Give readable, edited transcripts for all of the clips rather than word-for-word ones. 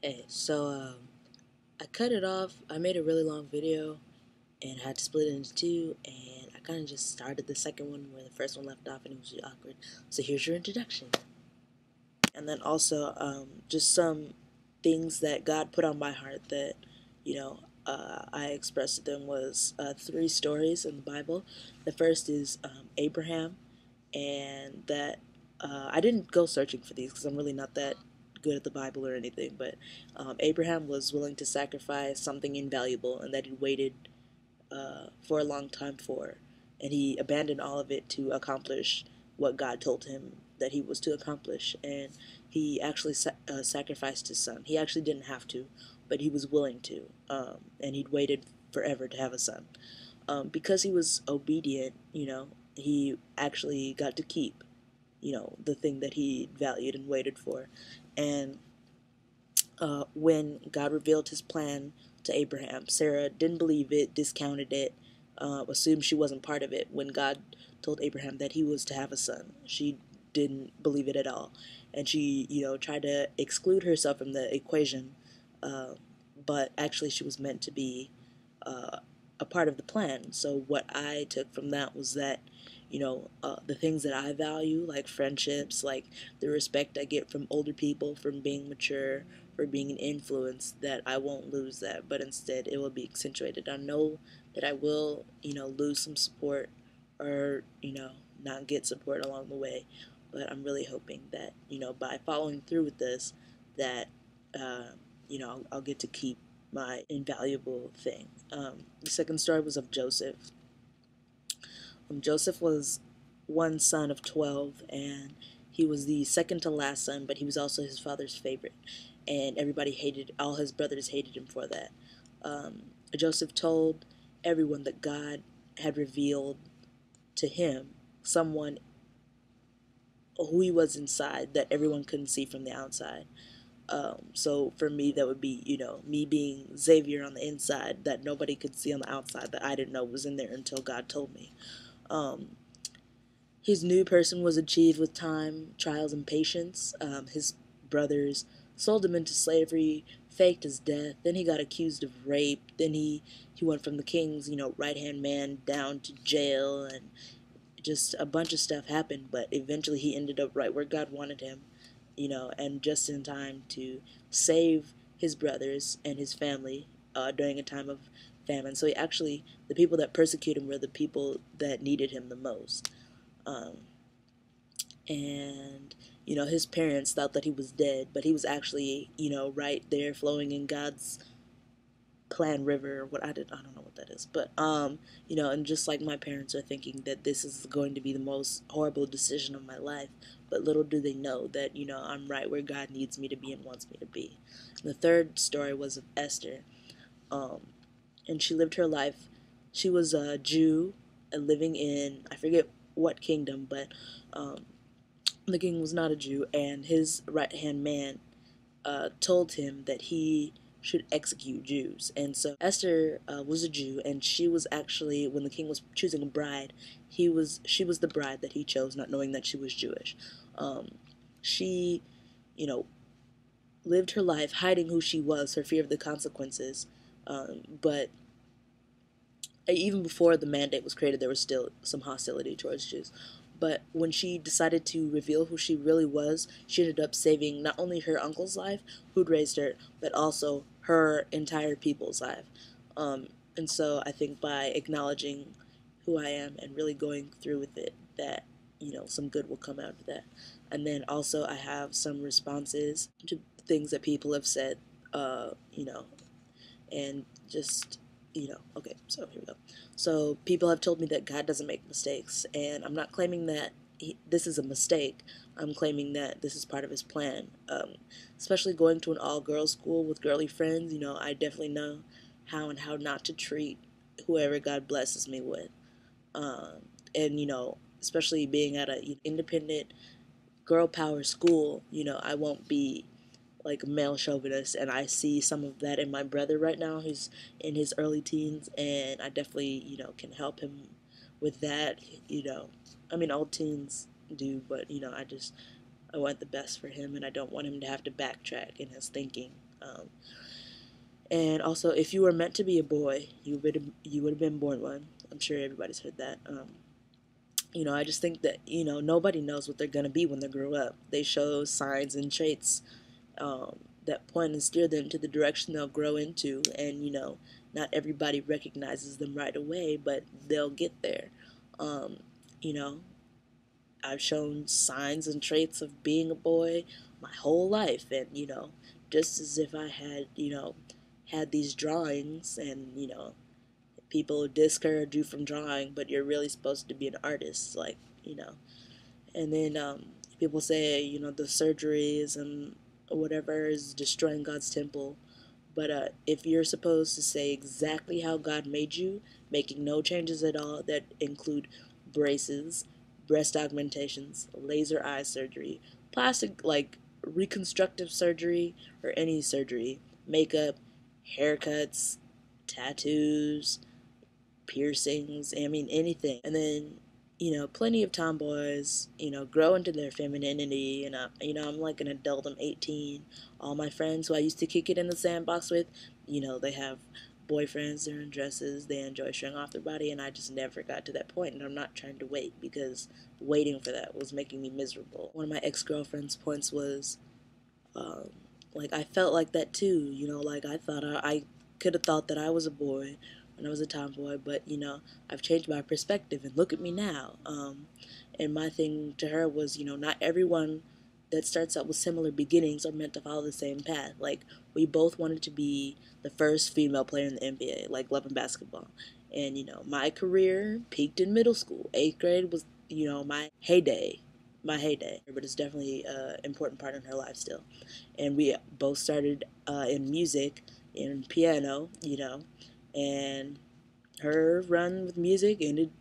Hey, I cut it off. I made a really long video and had to split it into two, and I kind of just started the second one where the first one left off, and it was really awkward. So here's your introduction. And then also, just some things that God put on my heart that, I expressed to them was three stories in the Bible. The first is Abraham, and that I didn't go searching for these because I'm really not that good at the Bible or anything, but Abraham was willing to sacrifice something invaluable and that he waited for a long time for, and he abandoned all of it to accomplish what God told him that he was to accomplish, and he actually sacrificed his son. He actually didn't have to, but he was willing to, and he'd waited forever to have a son. Because he was obedient, he actually got to keep, the thing that he valued and waited for. And when God revealed his plan to Abraham, Sarah didn't believe it, discounted it, assumed she wasn't part of it. When God told Abraham that he was to have a son, she didn't believe it at all. And she, tried to exclude herself from the equation, uh, but actually she was meant to be a part of the plan. So what I took from that was that, the things that I value, like friendships, like the respect I get from older people, from being mature, for being an influence, that I won't lose that, but instead it will be accentuated. I know that I will, lose some support or, not get support along the way, but I'm really hoping that, by following through with this, that, I'll get to keep my invaluable thing. The second story was of Joseph. Joseph was one son of 12, and he was the second to last son, but he was also his father's favorite. And everybody hated, all his brothers hated him for that. Joseph told everyone that God had revealed to him someone who he was inside that everyone couldn't see from the outside. So for me, that would be, me being Xavier on the inside that nobody could see on the outside that I didn't know was in there until God told me. Um, his new person was achieved with time, trials, and patience. His brothers sold him into slavery, faked his death. Then he got accused of rape. Then he went from the king's, right hand man down to jail, and just a bunch of stuff happened. But eventually, he ended up right where God wanted him, and just in time to save his brothers and his family during a time of famine. So he actually, the people that persecuted him were the people that needed him the most. Um, and his parents thought that he was dead, but he was actually right there flowing in God's plan river. I don't know what that is, but and just like my parents are thinking that this is going to be the most horrible decision of my life, but little do they know that I'm right where God needs me to be and wants me to be. And the third story was of Esther, um, and she lived her life. She was a Jew living in, I forget what kingdom, but um, the king was not a Jew, and his right hand man told him that he should execute Jews. And so Esther was a Jew, and she was actually, when the king was choosing a bride, she was the bride that he chose, not knowing that she was Jewish. She, you know, lived her life hiding who she was for fear of the consequences. But even before the mandate was created, there was still some hostility towards Jews. But when she decided to reveal who she really was, she ended up saving not only her uncle's life, who'd raised her, but also her entire people's life. And so I think by acknowledging who I am and really going through with it, that some good will come out of that. And then also I have some responses to things that people have said, and just okay, so here we go. So people have told me that God doesn't make mistakes, and I'm not claiming that this is a mistake. I'm claiming that this is part of his plan. Especially going to an all-girls school with girly friends, I definitely know how and how not to treat whoever God blesses me with. And especially being at a independent girl power school, I won't be like male chauvinist, and I see some of that in my brother right now. He's in his early teens, and I definitely can help him with that. I mean, all teens do, but I want the best for him, and I don't want him to have to backtrack in his thinking. And also, if you were meant to be a boy, you would have been born one. I'm sure everybody's heard that. I just think that nobody knows what they're gonna be when they grow up. They show signs and traits that point and steer them to the direction they'll grow into, and not everybody recognizes them right away, but they'll get there. Um, you know, I've shown signs and traits of being a boy my whole life, and just as if I had had these drawings, and people discourage you from drawing, but you're really supposed to be an artist, like and then people say the surgeries and whatever is destroying God's temple. But if you're supposed to say exactly how God made you, making no changes at all that include braces, breast augmentations, laser eye surgery, plastic, like reconstructive surgery, or any surgery, makeup, haircuts, tattoos, piercings, I mean anything. And then, plenty of tomboys, grow into their femininity, and I'm like an adult, I'm 18. All my friends who I used to kick it in the sandbox with, they have boyfriends, they're in dresses, they enjoy showing off their body, and I just never got to that point, and I'm not trying to wait, because waiting for that was making me miserable. One of my ex-girlfriend's points was, um, like, I felt like that too, like I thought I could have thought that I was a boy when I was a tomboy, but I've changed my perspective, and look at me now. And my thing to her was, not everyone that starts out with similar beginnings are meant to follow the same path. Like, we both wanted to be the first female player in the NBA, like loving basketball. And my career peaked in middle school. 8th grade was my heyday, but it's definitely an important part in her life still. And we both started in music, in piano, and her run with music ended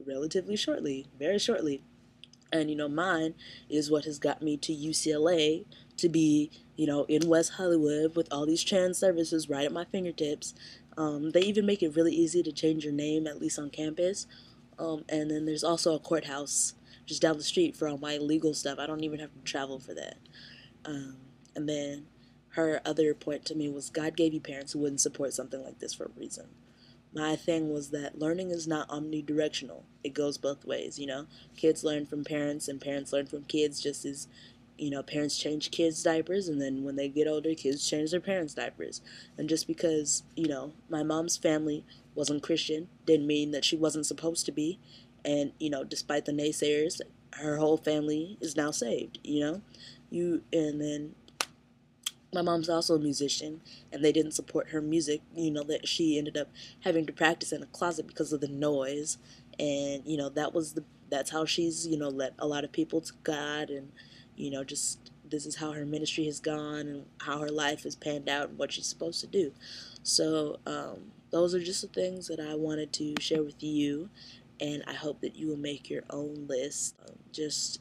relatively shortly, very shortly. And mine is what has got me to UCLA, to be in West Hollywood with all these trans services right at my fingertips. They even make it really easy to change your name, at least on campus. And then there's also a courthouse just down the street for all my legal stuff. I don't even have to travel for that. Um, and then her other point to me was, God gave you parents who wouldn't support something like this for a reason. My thing was that learning is not omnidirectional. It goes both ways, Kids learn from parents, and parents learn from kids, just as, parents change kids' diapers, and then when they get older, kids change their parents' diapers. And just because, my mom's family wasn't Christian didn't mean that she wasn't supposed to be. And, despite the naysayers, her whole family is now saved, and then my mom's also a musician, and they didn't support her music, that she ended up having to practice in a closet because of the noise. And that's how she's led a lot of people to God. And just this is how her ministry has gone, and how her life has panned out, and what she's supposed to do. So those are just the things that I wanted to share with you, and I hope that you will make your own list. Just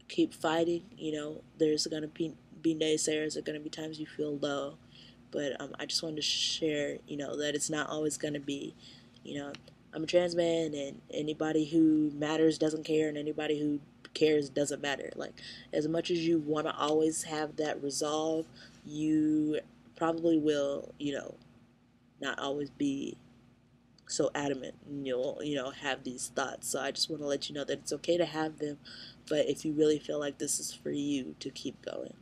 keep fighting. There's gonna be naysayers. There are gonna be times you feel low, but I just wanted to share, that it's not always gonna be, you know, I'm a trans man, and anybody who matters doesn't care, and anybody who cares doesn't matter. Like, as much as you want to always have that resolve, you probably will, not always be so adamant, and you'll have these thoughts. So I just want to let you know that it's okay to have them, but if you really feel like this is for you, to keep going.